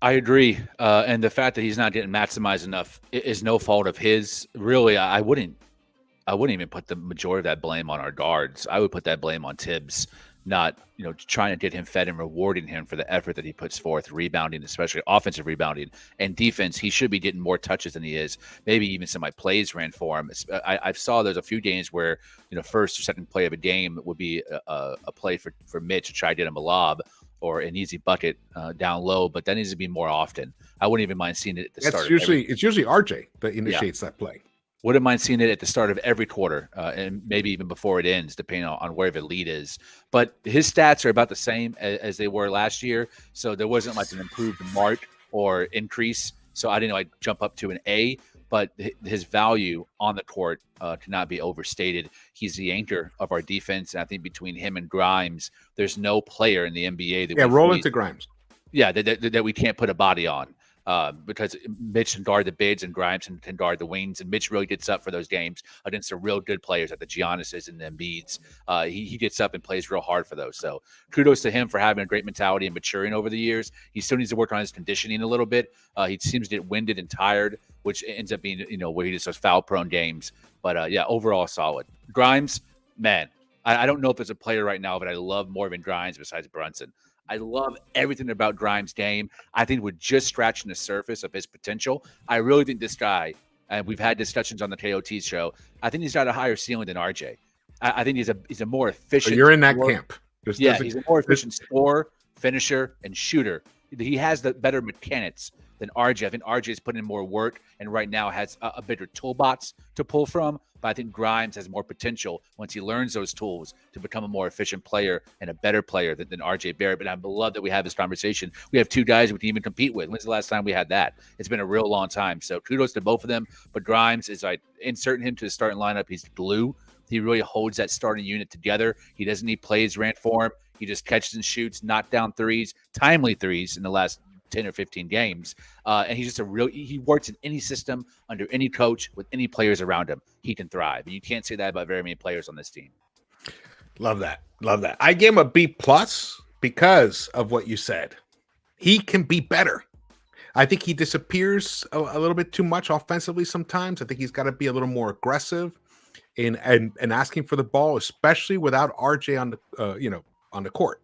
I agree. And the fact that he's not getting maximized enough is no fault of his. Really, I wouldn't even put the majority of that blame on our guards. I would put that blame on Tibbs, not trying to get him fed and rewarding him for the effort that he puts forth, rebounding, especially offensive rebounding and defense. He should be getting more touches than he is. Maybe even some of my plays ran for him. I saw there's a few games where first or second play of a game would be a play for Mitch to try to get him a lob or an easy bucket down low, but that needs to be more often. I wouldn't even mind seeing it at the start. It's usually RJ that initiates that play. Wouldn't mind seeing it at the start of every quarter, and maybe even before it ends, depending on where the lead is. But his stats are about the same as they were last year, so there wasn't like an improved mark or increase. So I didn't jump up to an A, but his value on the court cannot be overstated. He's the anchor of our defense, and I think between him and Grimes, there's no player in the NBA that roll into Grimes. Yeah, that we can't put a body on. Because Mitch can guard the bigs and Grimes can guard the wings, and Mitch really gets up for those games against the real good players like the Giannis's and the Embiids. He gets up and plays real hard for those. So kudos to him for having a great mentality and maturing over the years. He still needs to work on his conditioning a little bit. He seems to get winded and tired, which ends up being where he just does foul-prone games. But overall solid. Grimes, man, I don't know if there's a player right now that I love more than Grimes besides Brunson. I love everything about Grimes' game. I think we're just scratching the surface of his potential. I really think this guy, and we've had discussions on the KOT show, I think he's got a higher ceiling than RJ. I think he's a more efficient. So you're in that camp. He's a more efficient scorer, finisher, and shooter. He has the better mechanics than RJ. I think RJ's put in more work and right now has a better toolbox to pull from. But I think Grimes has more potential once he learns those tools to become a more efficient player and a better player than RJ Barrett. But I love that we have this conversation. We have two guys we can even compete with. When's the last time we had that? It's been a real long time. So kudos to both of them. But Grimes is inserting him to the starting lineup. He's glue. He really holds that starting unit together. He doesn't need plays ran for him. He just catches and shoots, knock down threes, timely threes in the last 10 or 15 games. And he's just he works in any system, under any coach, with any players around him. He can thrive. And you can't say that about very many players on this team. Love that. I gave him a B+ because of what you said. He can be better. I think he disappears a little bit too much offensively sometimes. I think he's got to be a little more aggressive in asking for the ball, especially without RJ on the on the court.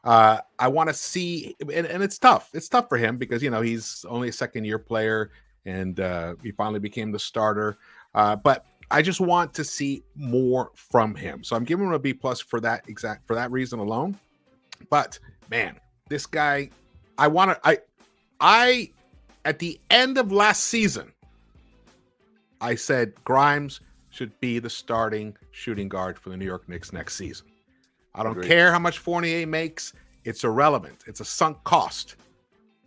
I want to see, and it's tough. It's tough for him because he's only a second-year player, and he finally became the starter. But I just want to see more from him, so I'm giving him a B+ for that reason alone. But man, this guy, I at the end of last season, I said Grimes should be the starting shooting guard for the New York Knicks next season. I don't care how much Fournier makes. It's irrelevant. It's a sunk cost.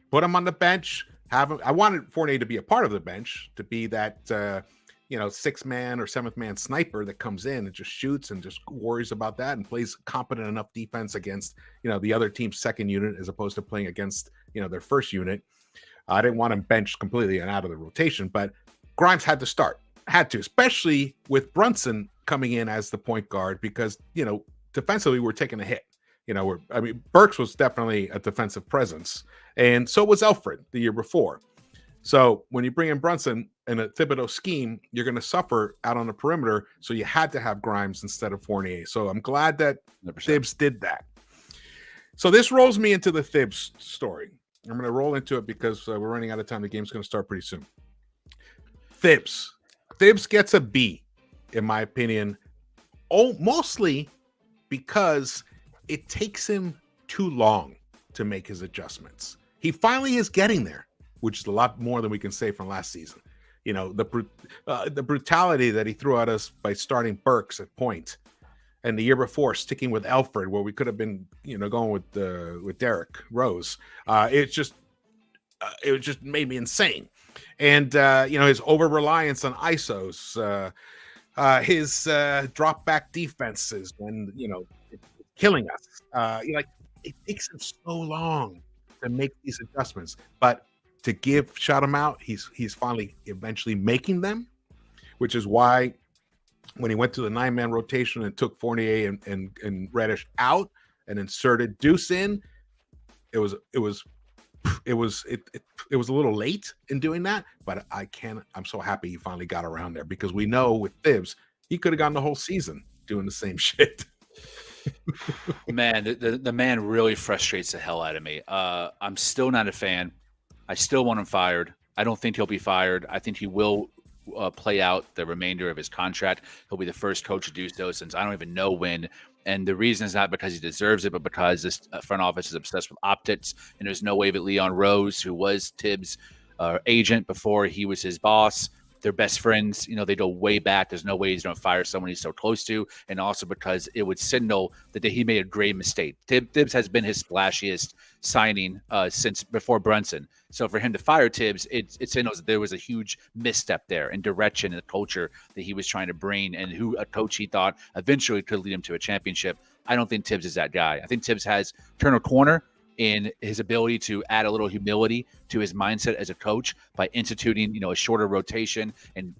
Put him on the bench. I wanted Fournier to be a part of the bench, to be that 6-man or 7th-man sniper that comes in and just shoots and just worries about that and plays competent enough defense against the other team's second unit as opposed to playing against their first unit. I didn't want him benched completely and out of the rotation, but Grimes had to start. Had to, especially with Brunson coming in as the point guard because defensively we're taking a hit. Burks was definitely a defensive presence, and so was Elfrid the year before. So when you bring in Brunson in a Thibodeau scheme, you're going to suffer out on the perimeter. So you had to have Grimes instead of Fournier. So I'm glad that 100%. Thibs did that. So this rolls me into the Thibs story. I'm going to roll into it because we're running out of time. The game's going to start pretty soon. Thibs gets a B, in my opinion. Mostly because it takes him too long to make his adjustments. He finally is getting there, which is a lot more than we can say from last season. The brutality that he threw at us by starting Burks at point, and the year before sticking with Elfrid, where we could have been, going with Derrick Rose. It just made me insane. And his over reliance on ISOs, his drop back defenses, when killing us. It takes him so long to make these adjustments, but to shout him out, he's finally eventually making them, which is why when he went to the 9-man rotation and took Fournier and Reddish out and inserted Deuce in, it was a little late in doing that, but I'm so happy he finally got around there, because we know with Thibs, he could have gone the whole season doing the same shit. Man, the man really frustrates the hell out of me. I'm still not a fan. I still want him fired. I don't think he'll be fired. I think he will play out the remainder of his contract. He'll be the first coach to do so since I don't even know when. And the reason is not because he deserves it, but because this front office is obsessed with optics. And there's no way that Leon Rose, who was Tibbs' agent before he was his boss, they're best friends. You know, they go way back. There's no way he's going to fire someone he's so close to. And also because it would signal that he made a grave mistake. Tibbs has been his splashiest signing since before Brunson. So for him to fire Tibbs, it signals that there was a huge misstep there in direction and the culture that he was trying to bring, and who a coach he thought eventually could lead him to a championship. I don't think Tibbs is that guy. I think Tibbs has turned a corner in his ability to add a little humility to his mindset as a coach by instituting, a shorter rotation and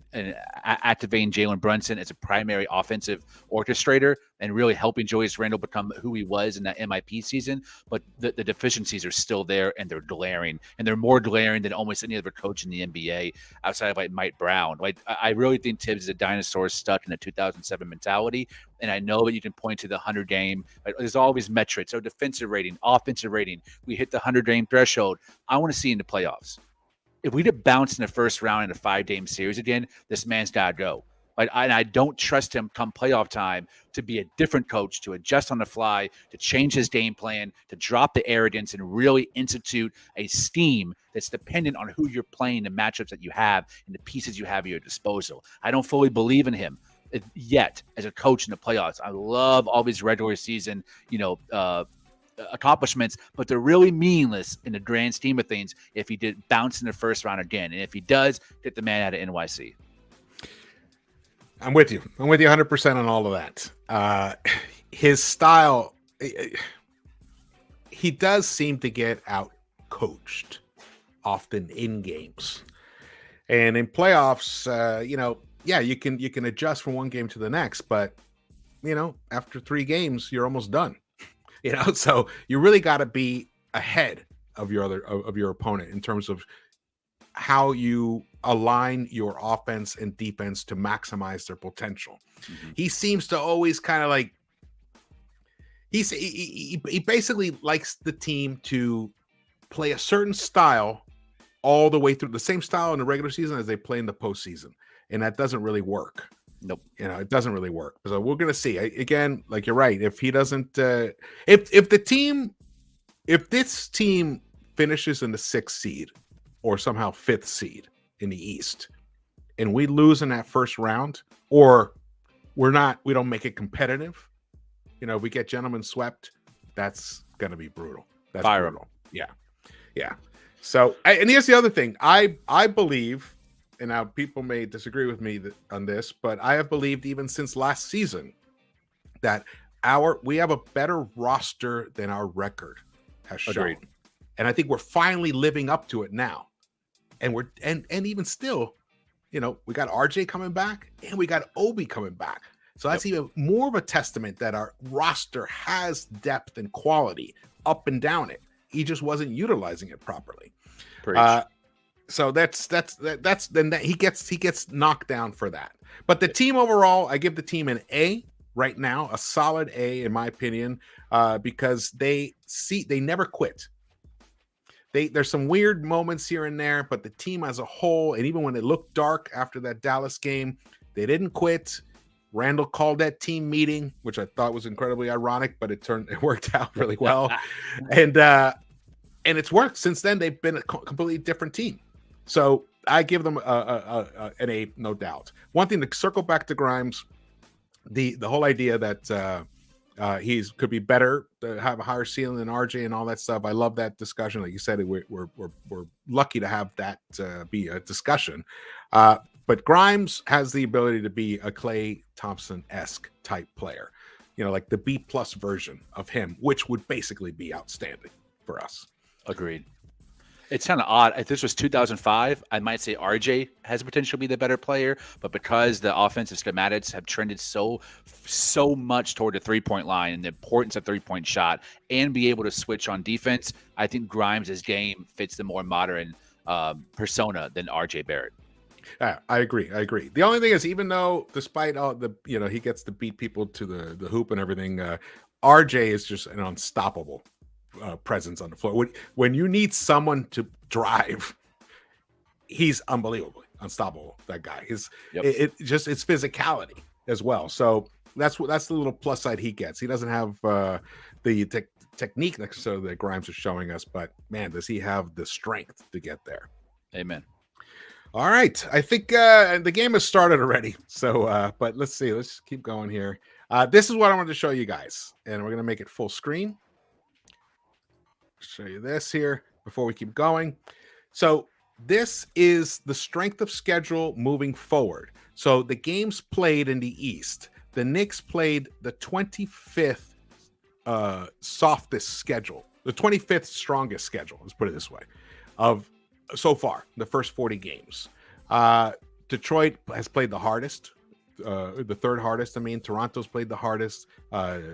activating Jalen Brunson as a primary offensive orchestrator and really helping Julius Randle become who he was in that MIP season. But the deficiencies are still there, and they're glaring, and they're more glaring than almost any other coach in the NBA outside of like Mike Brown. Like, I really think Tibbs is a dinosaur stuck in the 2007 mentality. And I know that you can point to the 100 game. There's always metrics. So defensive rating, offensive rating. We hit the 100 game threshold. I want to see in the playoffs. If we get bounced in the first round in a 5-game series again, this man's got to go. I don't trust him come playoff time to be a different coach, to adjust on the fly, to change his game plan, to drop the arrogance and really institute a scheme that's dependent on who you're playing, the matchups that you have, and the pieces you have at your disposal. I don't fully believe in him yet as a coach in the playoffs. I love all these regular season, accomplishments, but they're really meaningless in the grand scheme of things if he did bounce in the first round again. And if he does, get the man out of NYC. I'm with you 100% on all of that. His style, he does seem to get out coached often in games, and in playoffs, you can adjust from one game to the next, but after 3 games, you're almost done. So you really got to be ahead of your opponent in terms of how you align your offense and defense to maximize their potential. Mm-hmm. He seems to always kind of like he basically likes the team to play a certain style all the way through, the same style in the regular season as they play in the postseason, and that doesn't really work. Nope. It doesn't really work. So we're going to see. Again, like you're right. If he doesn't, if this team finishes in the 6th seed or somehow 5th seed in the East, and we lose in that first round, or we don't make it competitive, we get gentlemen swept, that's going to be brutal. That's brutal. Yeah. So, and here's the other thing. I believe, and now people may disagree with me on this, but I have believed even since last season that we have a better roster than our record has shown. Agreed. And I think we're finally living up to it now. And and even still, we got RJ coming back and we got Obi coming back. So that's even more of a testament that our roster has depth and quality up and down it. He just wasn't utilizing it properly. So then he gets knocked down for that. But the team overall, I give the team an A right now, a solid A in my opinion, because they never quit. There's some weird moments here and there, but the team as a whole, and even when it looked dark after that Dallas game, they didn't quit. Randall called that team meeting, which I thought was incredibly ironic, but it worked out really well. And it's worked since then. They've been a completely different team. So I give them an A, no doubt. One thing to circle back to Grimes, the whole idea that could be better, to have a higher ceiling than RJ and all that stuff. I love that discussion. Like you said, we're lucky to have that be a discussion. But Grimes has the ability to be a Klay Thompson-esque type player, like the B+ version of him, which would basically be outstanding for us. Agreed. It's kind of odd. If this was 2005, I might say RJ has potential to be the better player, but because the offensive schematics have trended so much toward the 3-point line and the importance of 3-point shot and be able to switch on defense, I think Grimes' game fits the more modern persona than RJ Barrett. I agree. The only thing is, even though despite all the, he gets to beat people to the hoop and everything, RJ is just an unstoppable presence on the floor. When you need someone to drive, he's unbelievably unstoppable. That guy is. It's physicality as well. So that's the little plus side he gets. He doesn't have the technique necessarily that Grimes is showing us, but man, does he have the strength to get there? Amen. All right, I think the game has started already. So, but let's see. Let's keep going here. This is what I wanted to show you guys, and we're gonna make it full screen. Show you this here before we keep going. So this is the strength of schedule moving forward. So the games played in the East. The Knicks played the 25th softest schedule, the 25th strongest schedule. Let's put it this way, of so far the first 40 games. Detroit has played the hardest, the third hardest. I mean, Toronto's played the hardest.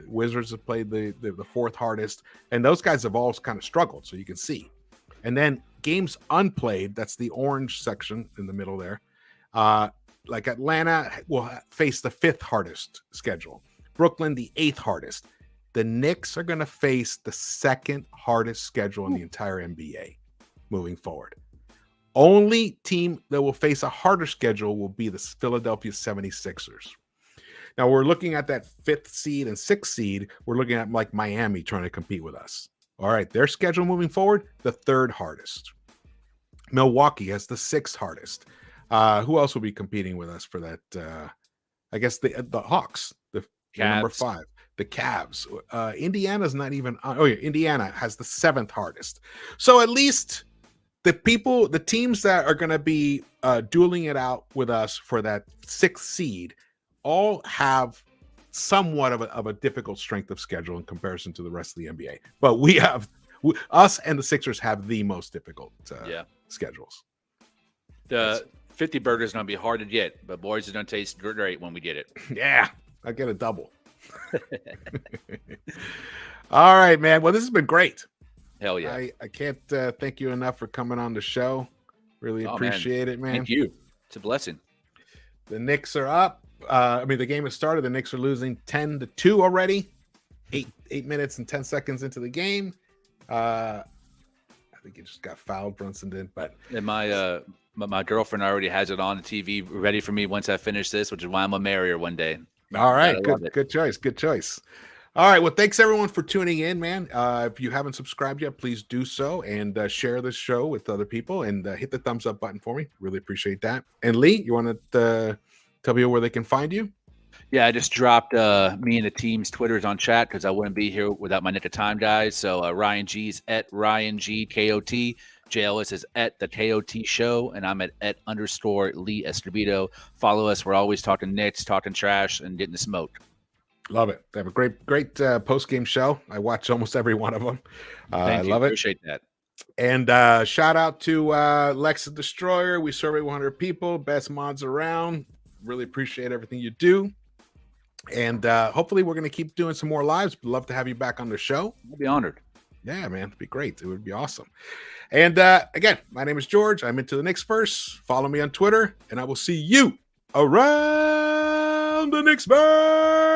Wizards have played the fourth hardest, and those guys have all kind of struggled. So you can see, and then games unplayed. That's the orange section in the middle there. Like Atlanta will face the 5th hardest schedule. Brooklyn the 8th hardest. The Knicks are going to face the 2nd hardest schedule in the entire NBA moving forward. Only team that will face a harder schedule will be the Philadelphia 76ers. Now we're looking at that 5th seed and 6th seed. We're looking at like Miami trying to compete with us. All right, their schedule moving forward, the 3rd hardest. Milwaukee has the 6th hardest. Who else will be competing with us for that? I guess the Hawks, the number 5. The Cavs. Indiana's not even. Indiana has the 7th hardest. So at least the teams that are going to be dueling it out with us for that 6th seed all have somewhat of a difficult strength of schedule in comparison to the rest of the NBA. But us and the Sixers have the most difficult schedules. The 50 burger is going to be hard to get, but boys, it's going to taste great when we get it. Yeah, I get a double. All right, man. Well, this has been great. Hell yeah. I can't thank you enough for coming on the show. Really appreciate it, man. Thank you. It's a blessing. The Knicks are up. The game has started. The Knicks are losing 10-2 already. 8 minutes and 10 seconds into the game. I think he just got fouled, Brunson did. But and my girlfriend already has it on the TV ready for me once I finish this, which is why I'm gonna marry her one day. All right, good choice. All right, well, thanks everyone for tuning in, man. If you haven't subscribed yet, please do so and share this show with other people and hit the thumbs up button for me. Really appreciate that. And Lee, you want to tell people where they can find you? Yeah, I just dropped me and the team's Twitters on chat because I wouldn't be here without my nick of time, guys. So Ryan G's at Ryan G KOT. JLS is at the KOT show, and I'm at @_Lee Escobedo. Follow us. We're always talking Knicks, talking trash, and getting the smoke. Love it. They have a great post-game show. I watch almost every one of them. I love it. Appreciate that. And shout out to Lex the Destroyer. We survey 100 people, best mods around. Really appreciate everything you do. And hopefully we're going to keep doing some more lives. Love to have you back on the show. I'll be honored. Yeah, man. It'd be great. It would be awesome. And again, my name is George. I'm into the Knicks-Verse. Follow me on Twitter, and I will see you around the Knicks-Verse.